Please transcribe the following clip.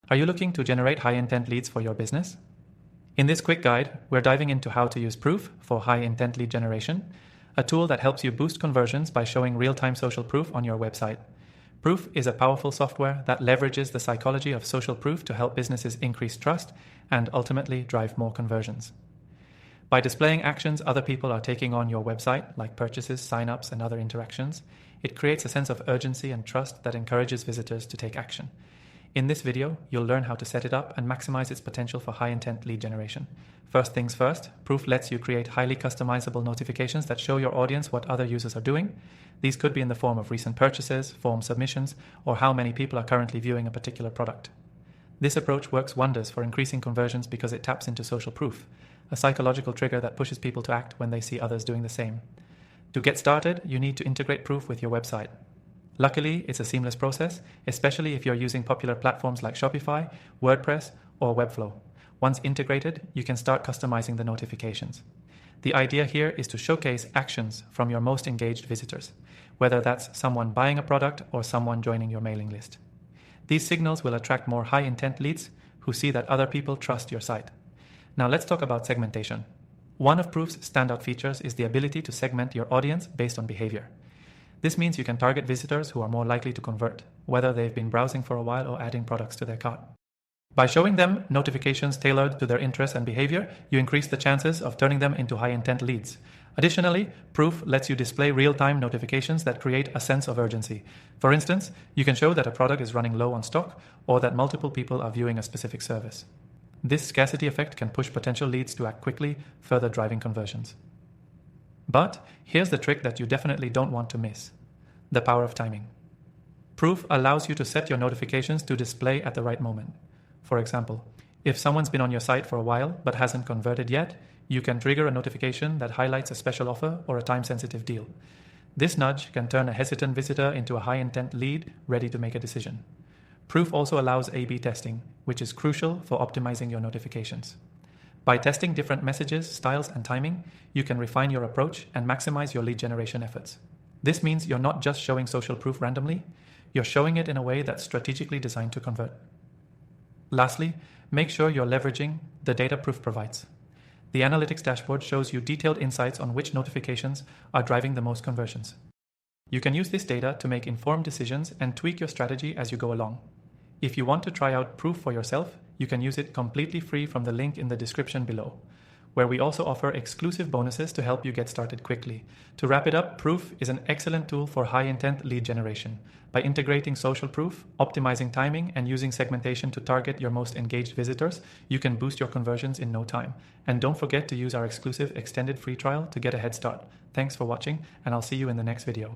Are you looking to generate high-intent leads for your business? In this quick guide, we're diving into how to use Proof for high-intent lead generation, a tool that helps you boost conversions by showing real-time social proof on your website. Proof is a powerful software that leverages the psychology of social proof to help businesses increase trust and ultimately drive more conversions. By displaying actions other people are taking on your website, like purchases, sign-ups, and other interactions, it creates a sense of urgency and trust that encourages visitors to take action. In this video, you'll learn how to set it up and maximize its potential for high-intent lead generation. First things first, Proof lets you create highly customizable notifications that show your audience what other users are doing. These could be in the form of recent purchases, form submissions, or how many people are currently viewing a particular product. This approach works wonders for increasing conversions because it taps into social proof, a psychological trigger that pushes people to act when they see others doing the same. To get started, you need to integrate Proof with your website. Luckily, it's a seamless process, especially if you're using popular platforms like Shopify, WordPress, or Webflow. Once integrated, you can start customizing the notifications. The idea here is to showcase actions from your most engaged visitors, whether that's someone buying a product or someone joining your mailing list. These signals will attract more high-intent leads who see that other people trust your site. Now let's talk about segmentation. One of Proof's standout features is the ability to segment your audience based on behavior. This means you can target visitors who are more likely to convert, whether they've been browsing for a while or adding products to their cart. By showing them notifications tailored to their interests and behavior, you increase the chances of turning them into high-intent leads. Additionally, Proof lets you display real-time notifications that create a sense of urgency. For instance, you can show that a product is running low on stock or that multiple people are viewing a specific service. This scarcity effect can push potential leads to act quickly, further driving conversions. But here's the trick that you definitely don't want to miss: the power of timing. Proof allows you to set your notifications to display at the right moment. For example, if someone's been on your site for a while but hasn't converted yet, you can trigger a notification that highlights a special offer or a time-sensitive deal. This nudge can turn a hesitant visitor into a high-intent lead ready to make a decision. Proof also allows A/B testing, which is crucial for optimizing your notifications. By testing different messages, styles, and timing, you can refine your approach and maximize your lead generation efforts. This means you're not just showing social proof randomly, you're showing it in a way that's strategically designed to convert. Lastly, make sure you're leveraging the data Proof provides. The analytics dashboard shows you detailed insights on which notifications are driving the most conversions. You can use this data to make informed decisions and tweak your strategy as you go along. If you want to try out Proof for yourself, you can use it completely free from the link in the description below, where we also offer exclusive bonuses to help you get started quickly. To wrap it up, Proof is an excellent tool for high-intent lead generation. By integrating social proof, optimizing timing, and using segmentation to target your most engaged visitors, you can boost your conversions in no time. And don't forget to use our exclusive extended free trial to get a head start. Thanks for watching, and I'll see you in the next video.